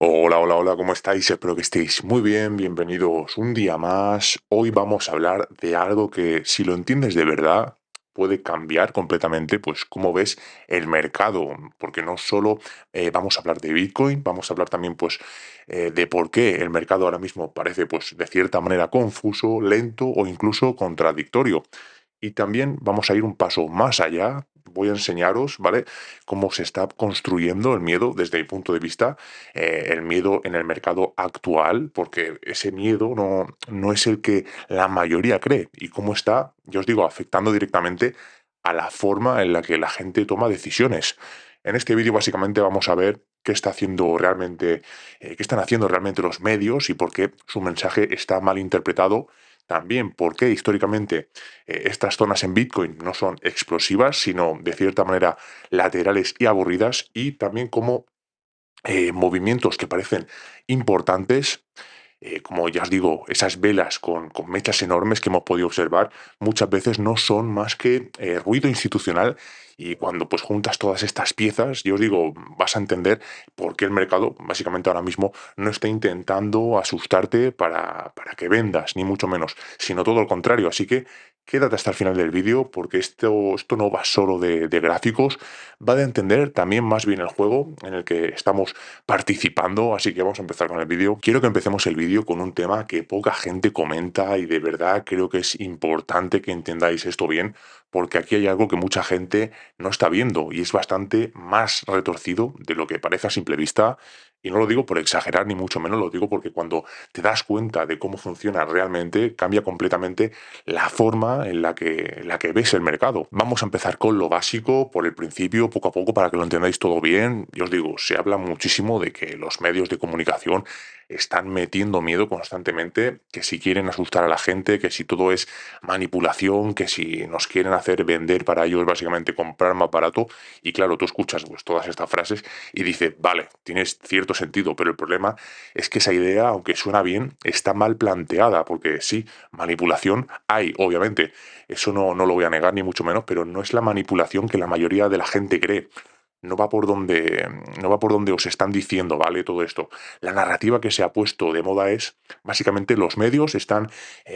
Hola, hola, hola, ¿cómo estáis? Espero que estéis muy bien, bienvenidos un día más. Hoy vamos a hablar de algo que, si lo entiendes de verdad, puede cambiar completamente, pues, cómo ves el mercado, porque no solo vamos a hablar de Bitcoin, vamos a hablar también, pues, de por qué el mercado ahora mismo parece, pues, de cierta manera confuso, lento o incluso contradictorio. Y también vamos a ir un paso más allá. Voy a enseñaros, ¿vale? Cómo se está construyendo el miedo desde mi punto de vista, el miedo en el mercado actual, porque ese miedo no es el que la mayoría cree y cómo está, yo os digo, afectando directamente a la forma en la que la gente toma decisiones. En este vídeo básicamente vamos a ver qué está haciendo realmente, qué están haciendo realmente los medios y por qué su mensaje está mal interpretado. También por qué históricamente estas zonas en Bitcoin no son explosivas, sino de cierta manera laterales y aburridas, y también cómo movimientos que parecen importantes, como ya os digo, esas velas con mechas enormes que hemos podido observar, muchas veces no son más que ruido institucional. Y cuando pues juntas todas estas piezas, yo os digo, vas a entender por qué el mercado, básicamente ahora mismo, no está intentando asustarte para que vendas, ni mucho menos, sino todo lo contrario. Así que quédate hasta el final del vídeo, porque esto no va solo de gráficos, va de entender también más bien el juego en el que estamos participando, así que vamos a empezar con el vídeo. Quiero que empecemos el vídeo con un tema que poca gente comenta y de verdad creo que es importante que entendáis esto bien, porque aquí hay algo que mucha gente no está viendo y es bastante más retorcido de lo que parece a simple vista. Y no lo digo por exagerar, ni mucho menos, lo digo porque cuando te das cuenta de cómo funciona realmente, cambia completamente la forma en la que ves el mercado. Vamos a empezar con lo básico, por el principio, poco a poco, para que lo entendáis todo bien. Yo os digo, se habla muchísimo de que los medios de comunicación están metiendo miedo constantemente, que si quieren asustar a la gente, que si todo es manipulación, que si nos quieren hacer vender para ellos básicamente comprar más barato. Y claro, tú escuchas pues todas estas frases y dices, vale, tienes cierto sentido, pero el problema es que esa idea, aunque suena bien, está mal planteada, porque sí, manipulación hay, obviamente. Eso no lo voy a negar, ni mucho menos, pero no es la manipulación que la mayoría de la gente cree. No va por donde os están diciendo, ¿vale? Todo esto. La narrativa que se ha puesto de moda es, básicamente, los medios están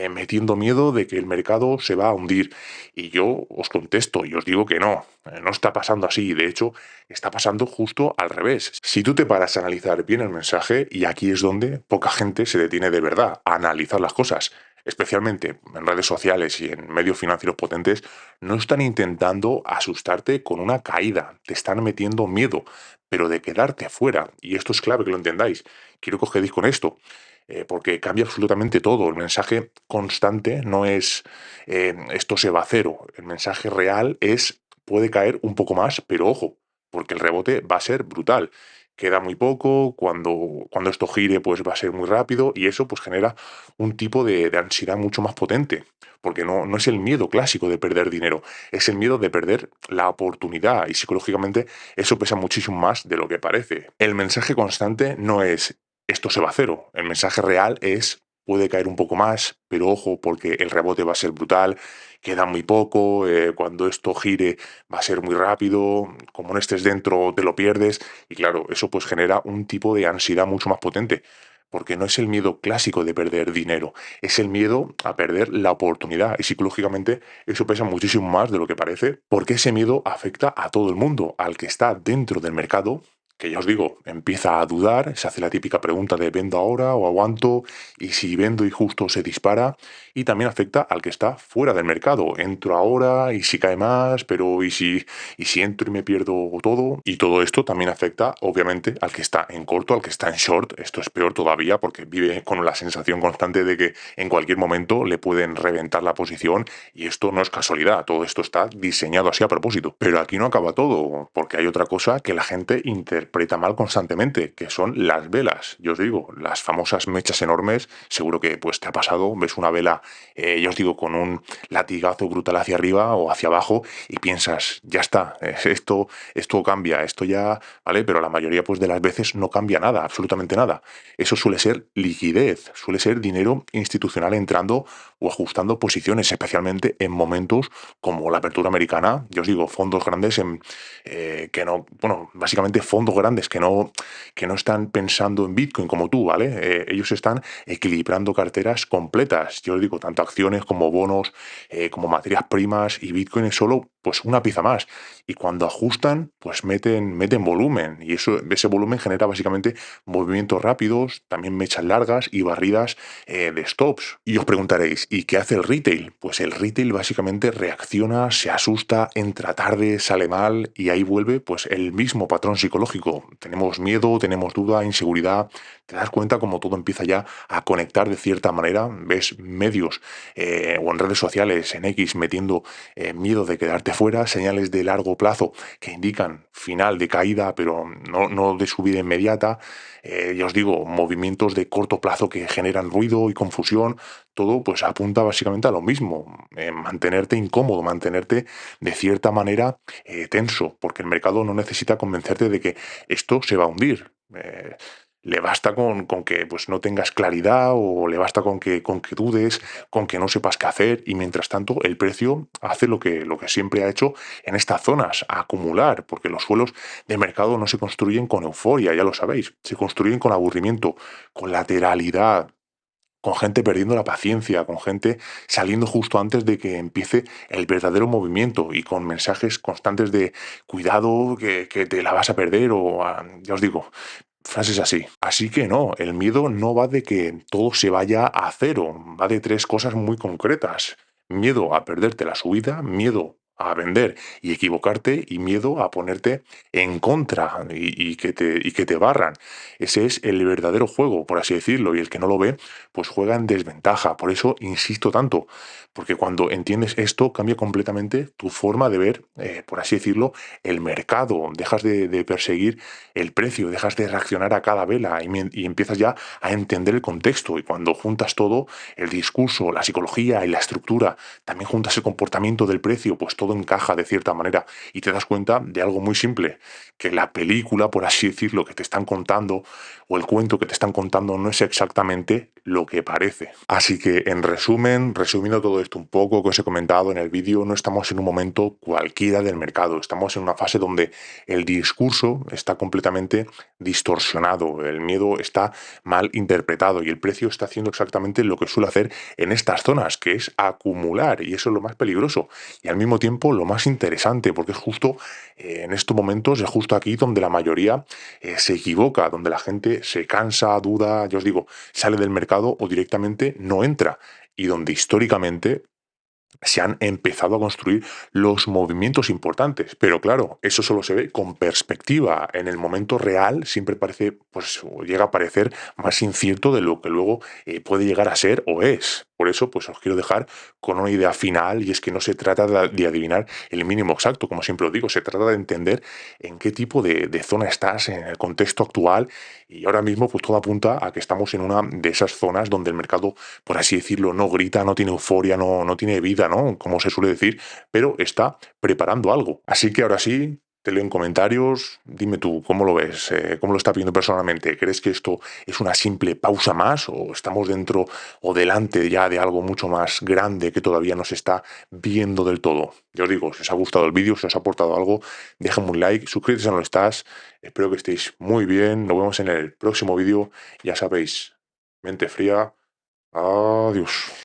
metiendo miedo de que el mercado se va a hundir. Y yo os contesto y os digo que no está pasando así. De hecho, está pasando justo al revés. Si tú te paras a analizar bien el mensaje, y aquí es donde poca gente se detiene de verdad a analizar las cosas, especialmente en redes sociales y en medios financieros potentes, no están intentando asustarte con una caída, te están metiendo miedo, pero de quedarte fuera. Y esto es clave que lo entendáis. Quiero que os quedéis con esto, porque cambia absolutamente todo. El mensaje constante no es esto se va a cero. El mensaje real es puede caer un poco más, pero ojo, porque el rebote va a ser brutal. Queda muy poco, cuando esto gire pues va a ser muy rápido y eso pues genera un tipo de ansiedad mucho más potente, porque no es el miedo clásico de perder dinero, es el miedo de perder la oportunidad y psicológicamente eso pesa muchísimo más de lo que parece. El mensaje constante no es esto se va a cero, el mensaje real es puede caer un poco más, pero ojo porque el rebote va a ser brutal, queda muy poco, cuando esto gire va a ser muy rápido, como no estés dentro te lo pierdes y claro, eso pues genera un tipo de ansiedad mucho más potente. Porque no es el miedo clásico de perder dinero, es el miedo a perder la oportunidad. Y psicológicamente eso pesa muchísimo más de lo que parece, porque ese miedo afecta a todo el mundo, al que está dentro del mercado, que ya os digo, empieza a dudar, se hace la típica pregunta de vendo ahora o aguanto, y si vendo y justo se dispara, y también afecta al que está fuera del mercado. Entro ahora y si cae más, pero y si entro y me pierdo todo. Y todo esto también afecta, obviamente, al que está en corto, al que está en short. Esto es peor todavía porque vive con la sensación constante de que en cualquier momento le pueden reventar la posición y esto no es casualidad. Todo esto está diseñado así a propósito. Pero aquí no acaba todo, porque hay otra cosa que la gente interpreta mal constantemente, que son las velas. Yo os digo, las famosas mechas enormes, seguro que pues te ha pasado, ves una vela, ya os digo, con un latigazo brutal hacia arriba o hacia abajo y piensas, ya está, esto cambia, esto ya, ¿vale? Pero la mayoría pues de las veces no cambia nada, absolutamente nada. Eso suele ser liquidez, suele ser dinero institucional entrando o ajustando posiciones, especialmente en momentos como la apertura americana. Yo os digo, fondos grandes que no, bueno, básicamente fondos grandes que no están pensando en Bitcoin como tú, ¿vale? Ellos están equilibrando carteras completas. Yo os digo, tanto acciones como bonos, como materias primas, y Bitcoin es solo pues una pieza más. Y cuando ajustan, pues meten volumen. Y ese volumen genera básicamente movimientos rápidos, también mechas largas y barridas de stops. Y os preguntaréis, ¿y qué hace el retail? Pues el retail básicamente reacciona, se asusta, entra tarde, sale mal y ahí vuelve pues el mismo patrón psicológico. Tenemos miedo, tenemos duda, inseguridad. Te das cuenta como todo empieza ya a conectar de cierta manera. Ves medios o en redes sociales, en X, metiendo miedo de quedarte fuera, señales de largo plazo que indican final de caída, pero no de subida inmediata. Ya os digo, movimientos de corto plazo que generan ruido y confusión. Todo pues apunta básicamente a lo mismo, mantenerte incómodo, mantenerte de cierta manera tenso, porque el mercado no necesita convencerte de que esto se va a hundir. Le basta con que pues, no tengas claridad, o le basta con que dudes, con que no sepas qué hacer, y mientras tanto el precio hace lo que siempre ha hecho en estas zonas, acumular, porque los suelos de mercado no se construyen con euforia, ya lo sabéis, se construyen con aburrimiento, con lateralidad, con gente perdiendo la paciencia, con gente saliendo justo antes de que empiece el verdadero movimiento, y con mensajes constantes de cuidado, que te la vas a perder, o ya os digo, frases así. Así que no, el miedo no va de que todo se vaya a cero, va de tres cosas muy concretas. Miedo a perderte la subida, miedo a vender y equivocarte, y miedo a ponerte en contra y que te barran. Ese es el verdadero juego, por así decirlo, y el que no lo ve, pues juega en desventaja. Por eso insisto tanto, porque cuando entiendes esto cambia completamente tu forma de ver, por así decirlo, el mercado. Dejas de perseguir el precio, dejas de reaccionar a cada vela, y empiezas ya a entender el contexto. Y cuando juntas todo, el discurso, la psicología y la estructura, también juntas el comportamiento del precio, pues todo encaja de cierta manera, y te das cuenta de algo muy simple, que la película, por así decirlo, que te están contando, o el cuento que te están contando, no es exactamente lo que parece. Así que, en resumen, resumiendo todo esto un poco que os he comentado en el vídeo, no estamos en un momento cualquiera del mercado, estamos en una fase donde el discurso está completamente distorsionado, el miedo está mal interpretado, y el precio está haciendo exactamente lo que suele hacer en estas zonas, que es acumular, y eso es lo más peligroso y al mismo tiempo lo más interesante, porque es justo en estos momentos, es justo aquí donde la mayoría se equivoca, donde la gente se cansa, duda, ya os digo, sale del mercado o directamente no entra, y donde históricamente se han empezado a construir los movimientos importantes. Pero claro, eso solo se ve con perspectiva. En el momento real siempre parece, pues o llega a parecer más incierto de lo que luego puede llegar a ser o es. Por eso, pues os quiero dejar con una idea final, y es que no se trata de adivinar el mínimo exacto, como siempre os digo, se trata de entender en qué tipo de zona estás en el contexto actual, y ahora mismo pues todo apunta a que estamos en una de esas zonas donde el mercado, por así decirlo, no grita, no tiene euforia, no tiene vida, ¿no? Como se suele decir, pero está preparando algo. Así que ahora sí, te leo en comentarios, dime tú, ¿cómo lo ves? ¿Cómo lo estás viendo personalmente? ¿Crees que esto es una simple pausa más, o estamos dentro o delante ya de algo mucho más grande que todavía no se está viendo del todo? Ya os digo, si os ha gustado el vídeo, si os ha aportado algo, déjame un like, suscríbete si no lo estás, espero que estéis muy bien, nos vemos en el próximo vídeo, ya sabéis, mente fría, adiós.